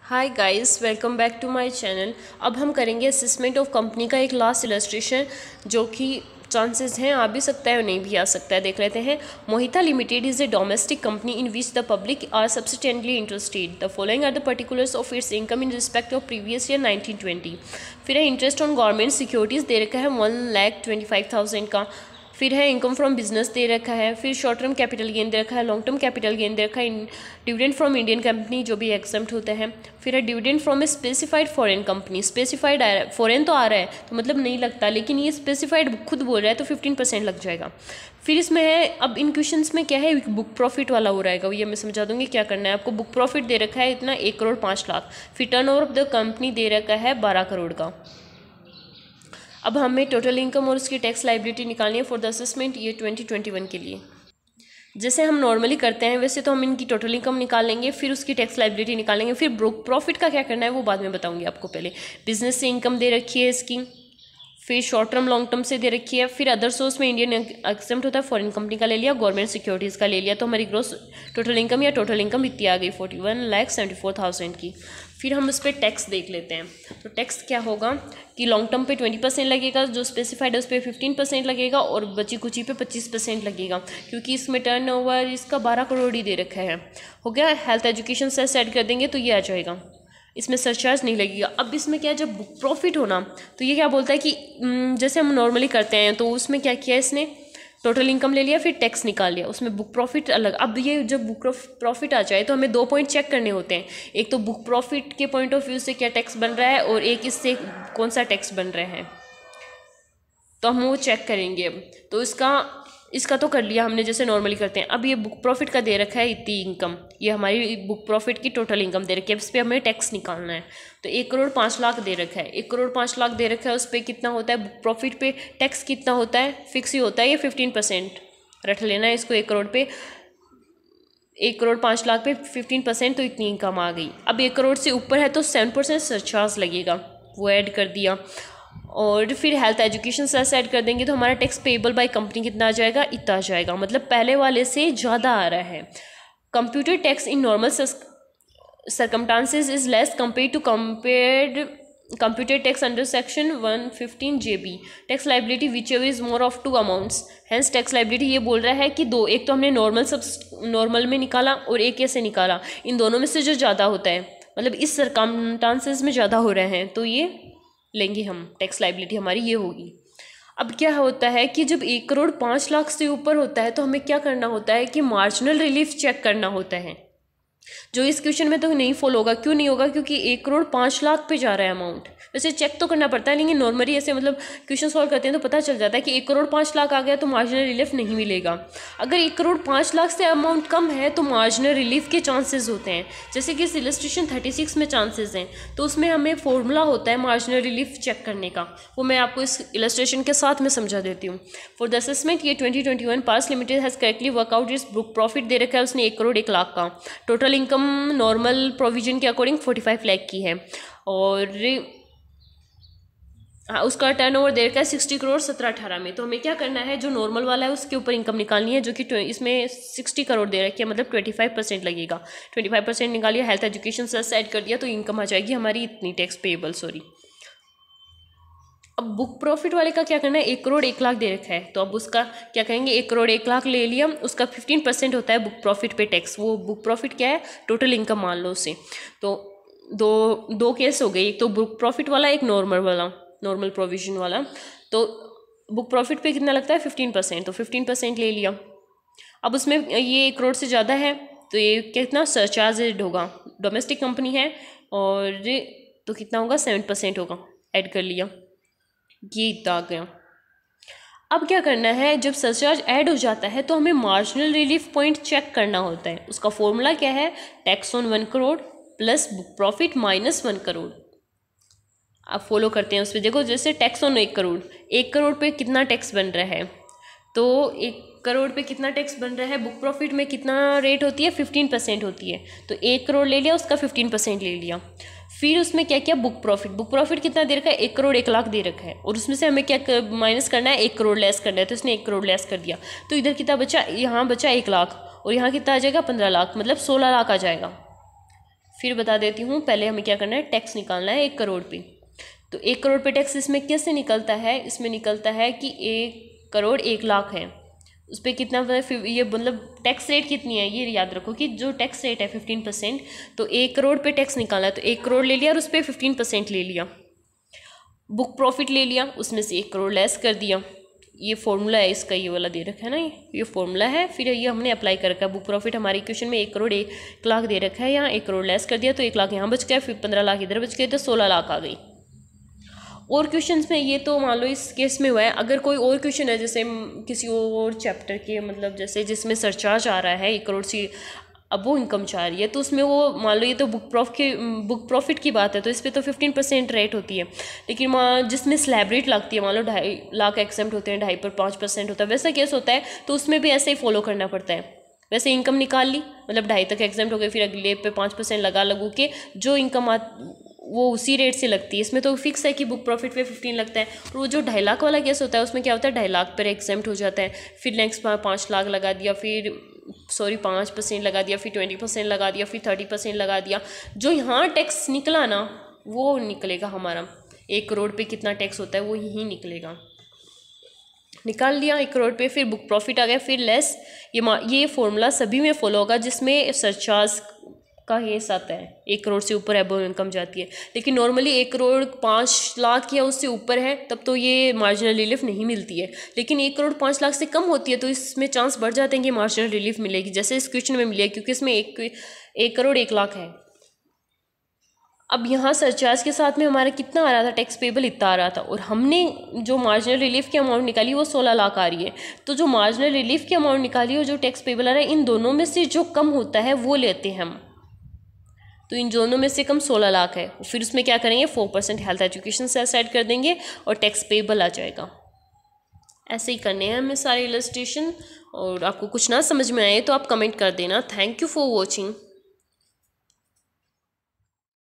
Hi guys, welcome back to my channel. अब हम करेंगे असेसमेंट ऑफ कंपनी का एक लास्ट इलस्ट्रेशन, जो कि चांसेस हैं आ भी सकता है और नहीं भी आ सकता है। देख लेते हैं। Mohita limited is a domestic company in which the public are substantially interested. The following are the particulars of its income in respect of previous year 1920। फिर है इंटरेस्ट ऑन गवर्नमेंट सिक्योरिटीज़ दे रखा है 1,25,000 का। फिर है इनकम फ्रॉम बिजनेस दे रखा है। फिर शॉर्ट टर्म कैपिटल गेन दे रखा है, लॉन्ग टर्म कैपिटल गेन दे रखा है, डिविडेंड फ्रॉम इंडियन कंपनी जो भी एग्जम्प्ट होता है। फिर है dividend from a specified foreign company. Specified foreign तो आ रहा है तो मतलब नहीं लगता, लेकिन ये स्पेसिफाइड खुद बोल रहा है तो 15% लग जाएगा। फिर इसमें है, अब इन क्वेश्चंस में क्या है, बुक प्रॉफिट वाला हो रहेगा, ये मैं समझा दूंगी क्या करना है आपको। बुक प्रॉफिट दे रखा है इतना 1,05,00,000। फिर टर्नओवर ऑफ द कंपनी दे रखा है 12 करोड़ का। अब हमें टोटल इनकम और उसकी टैक्स लाइबिलिटी निकालनी है फॉर द असेसमेंट ईयर 2021 के लिए। जैसे हम नॉर्मली करते हैं वैसे तो हम इनकी टोटल इनकम निकालेंगे, फिर उसकी टैक्स लाइबिलिटी निकालेंगे। फिर बुक प्रॉफिट का क्या करना है वो बाद में बताऊंगी आपको। पहले बिजनेस से इनकम दे रखी है इसकी, फिर शॉर्ट टर्म लॉन्ग टर्म से दे रखी है। फिर अदर सोर्स में इंडियन एग्जम्प्ट होता है, फॉरेन कंपनी का ले लिया, गवर्नमेंट सिक्योरिटीज़ का ले लिया, तो हमारी ग्रोस टोटल इनकम या टोटल इनकम इतनी आ गई 41,74,000 की। फिर हम उस पर टैक्स देख लेते हैं। तो टैक्स क्या होगा कि लॉन्ग टर्म पे 20% लगेगा, जो स्पेसिफाइड है उस पर 15% लगेगा, और बची कुची पे 25% लगेगा, क्योंकि इसमें टर्न ओवर इसका 12 करोड़ ही दे रखा है। हो गया। हेल्थ एजुकेशन से ऐड कर देंगे तो ये आ जाएगा, इसमें सरचार्ज नहीं लगेगा। अब इसमें क्या है, जब बुक प्रॉफिट होना तो ये क्या बोलता है कि जैसे हम नॉर्मली करते हैं, तो उसमें क्या किया इसने, टोटल इनकम ले लिया, फिर टैक्स निकाल लिया, उसमें बुक प्रॉफिट अलग। अब ये जब बुक प्रॉफिट आ जाए तो हमें 2 पॉइंट चेक करने होते हैं। एक तो बुक प्रॉफिट के पॉइंट ऑफ व्यू से क्या टैक्स बन रहा है, और एक इससे कौन सा टैक्स बन रहा है, तो हम वो चेक करेंगे। तो इसका तो कर लिया हमने जैसे नॉर्मली करते हैं। अब ये बुक प्रॉफिट का दे रखा है इतनी इनकम, ये हमारी बुक प्रॉफिट की टोटल इनकम दे रखी है, इस पर हमें टैक्स निकालना है। तो 1,05,00,000 दे रखा है, 1,05,00,000 दे रखा है, उस पर कितना होता है बुक प्रॉफिट पे टैक्स कितना होता है, फिक्स ही होता है, ये 15% रख लेना है इसको। 1 करोड़ पे 1,05,00,000 पे 15%, तो इतनी इनकम आ गई। अब 1 करोड़ से ऊपर है तो 7% सरचार्ज लगेगा, वो ऐड कर दिया। और फिर हेल्थ एजुकेशन से ऐड कर देंगे तो हमारा टैक्स पेबल बाय कंपनी कितना आ जाएगा, इतना आ जाएगा, मतलब पहले वाले से ज़्यादा आ रहा है। Computer tax in normal circumstances is less compare to computer tax under section 115 JB। Tax liability which is more of 2 amounts, hence tax liability ये बोल रहा है कि दो, एक तो हमने नॉर्मल में निकाला और एक ऐसे निकाला, इन दोनों में से जो ज़्यादा होता है, मतलब इस सर्कमस्टांसेस में ज़्यादा हो रहे हैं, तो ये लेंगे हम। टैक्स लाइबिलिटी हमारी ये होगी। अब क्या होता है कि जब 1,05,00,000 से ऊपर होता है तो हमें क्या करना होता है कि मार्जिनल रिलीफ चेक करना होता है, जो इस क्वेश्चन में तो नहीं फॉलो होगा। क्यों नहीं होगा, क्योंकि 1,05,00,000 पे जा रहा है अमाउंट। वैसे चेक तो करना पड़ता है, लेकिन नॉर्मली ऐसे मतलब क्वेश्चन सॉल्व करते हैं तो पता चल जाता है कि 1,05,00,000 आ गया तो मार्जिनल रिलीफ नहीं मिलेगा। अगर 1,05,00,000 से अमाउंट कम है तो मार्जिनल रिलीफ के चांसेस होते हैं, जैसे कि इस इलस्ट्रेशन 36 में चांसेस हैं, तो उसमें हमें फॉर्मूला होता है मार्जिनल रिलीफ चेक करने का, वो मैं आपको इस इलस्ट्रेशन के साथ में समझा देती हूँ। फॉर द असेसमेंट ये 2021 Paras limited has correctly workout इस बुक प्रॉफिट दे रखा है उसने 1,01,00,000 का। टोटल इनकम नॉर्मल प्रोविजन के अकॉर्डिंग 45 लाख की है, और उसका टर्नओवर दे रखा है 60 करोड़ 17-18 में। तो हमें क्या करना है, जो नॉर्मल वाला है उसके ऊपर इनकम निकालनी है, जो कि इसमें 60 करोड़ दे रखी है, मतलब 25% लगेगा। 25% निकालिए, हेल्थ एजुकेशन से ऐड कर दिया, तो इनकम आ जाएगी हमारी इतनी टैक्स पेएबल। सॉरी, अब बुक प्रॉफिट वाले का क्या करना है, 1,01,00,000 दे रखा है, तो अब उसका क्या करेंगे, 1,01,00,000 ले लिया, उसका 15% होता है बुक प्रॉफिट पे टैक्स। वो बुक प्रॉफिट क्या है, टोटल इनकम मान लो उसे। तो दो केस हो गए, एक तो बुक प्रॉफिट वाला, एक नॉर्मल प्रोविजन वाला। तो बुक प्रॉफिट पे कितना लगता है, 15%, तो 15% ले लिया। अब उसमें ये 1 करोड़ से ज़्यादा है तो ये कितना सरचार्ज होगा, डोमेस्टिक कंपनी है, और तो कितना होगा, 7% होगा, ऐड कर लिया, ये इतना आ गया। अब क्या करना है, जब सरचार्ज ऐड हो जाता है तो हमें मार्जिनल रिलीफ पॉइंट चेक करना होता है। उसका फॉर्मूला क्या है, tax on 1 crore plus book profit minus 1 crore. आप फॉलो करते हैं उस पर, देखो जैसे टैक्स ऑन 1 करोड़, 1 करोड़ पे कितना टैक्स बन रहा है, तो 1 करोड़ पे कितना टैक्स बन रहा है, बुक प्रॉफिट में कितना रेट होती है, 15% होती है, तो 1 करोड़ ले लिया, उसका 15% ले लिया। फिर उसमें क्या किया, बुक प्रॉफिट कितना दे रखा है, 1,01,00,000 दे रखा है, और उसमें से हमें क्या माइनस करना है, 1 करोड़ लेस करना है, तो इसने 1 करोड़ लेस कर दिया, तो इधर कितना बचा, यहाँ बचा 1 लाख, और यहाँ कितना आ जाएगा, 15 लाख, मतलब 16 लाख आ जाएगा। फिर बता देती हूँ, पहले हमें क्या करना है, टैक्स निकालना है 1 करोड़ पे। तो 1 करोड़ पे टैक्स इसमें कैसे निकलता है, इसमें निकलता है कि 1 करोड़ 1 लाख है, उस पर कितना ये मतलब टैक्स रेट कितनी है, ये याद रखो कि जो टैक्स रेट है 15%, तो 1 करोड़ पे टैक्स निकाला है, तो 1 करोड़ ले लिया और उस पर 15% ले लिया। बुक प्रॉफिट ले लिया, उसमें से 1 करोड़ लेस कर दिया। ये फॉर्मूला है इसका, ये वाला दे रखा है ना, ये फॉर्मूला है, फिर ये हमने अप्लाई कर रखा है। बुक प्रॉफिट हमारे इक्वेशन में 1 करोड़ 1 लाख दे रखा है, यहाँ 1 करोड़ लेस कर दिया तो 1 लाख यहाँ बच गया, फिर 15 लाख इधर बच गए, तो 16 लाख आ गई। और क्वेश्चंस में ये तो मान लो इस केस में हुआ है। अगर कोई और क्वेश्चन है जैसे किसी और चैप्टर के, मतलब जैसे जिसमें सरचार्ज आ रहा है 1 करोड़ से अब वो इनकम चाह रही है, तो उसमें वो मान लो, ये तो बुक प्रॉफिट की बात है, तो इस पर तो 15% रेट होती है। लेकिन जिसमें स्लैब रेट लगती है, मान लो 2.5 लाख एक्सेप्ट होते हैं, 2.5 पर 5% होता है, वैसा केस होता है, तो उसमें भी ऐसे ही फॉलो करना पड़ता है। वैसे इनकम निकाल ली, मतलब 2.5 तक एग्जाम्प्ट हो गए, फिर अगले पे 5% लगू के जो इनकम वो उसी रेट से लगती है। इसमें तो फिक्स है कि बुक प्रॉफिट पे 15 लगता है। और वो जो 2.5 लाख वाला केस होता है, उसमें क्या होता है, 2.5 लाख पर एग्जाम्प्ट हो जाता है, फिर नेक्स्ट 5 लाख लगा दिया, फिर 5% लगा दिया, फिर 20% लगा दिया, फिर 30% लगा दिया। जो यहाँ टैक्स निकला ना, वो निकलेगा हमारा 1 करोड़ पे कितना टैक्स होता है वो यही निकलेगा। निकाल लिया 1 करोड़ पे, फिर बुक प्रॉफिट आ गया, फिर लेस। ये फॉर्मूला सभी में फॉलो होगा जिसमें सरचार्ज का केस आता है, 1 करोड़ से ऊपर एबव इनकम जाती है। लेकिन नॉर्मली 1 करोड़ 5 लाख या उससे ऊपर है तब तो ये मार्जिनल रिलीफ नहीं मिलती है। लेकिन 1 करोड़ 5 लाख से कम होती है तो इसमें चांस बढ़ जाते हैं कि मार्जिनल रिलीफ मिलेगी, जैसे इस क्वेश्चन में मिली है, क्योंकि इसमें 1 करोड़ 1 लाख है। अब यहाँ सरचार्ज के साथ में हमारा कितना आ रहा था, टैक्स पेबल इतना आ रहा था, और हमने जो मार्जिनल रिलीफ की अमाउंट निकाली वो 16 लाख आ रही है। तो जो मार्जिनल रिलीफ की अमाउंट निकाली और जो टैक्स पेबल आ रहा है, इन दोनों में से जो कम होता है वो लेते हैं हम। तो इन दोनों में से कम 16 लाख है, फिर उसमें क्या करेंगे, 4% हेल्थ एजुकेशन से ऐड कर देंगे और टैक्स पेबल आ जाएगा। ऐसे ही करने हैं हमें सारे इलस्ट्रेशन। और आपको कुछ ना समझ में आए तो आप कमेंट कर देना। Thank you for watching.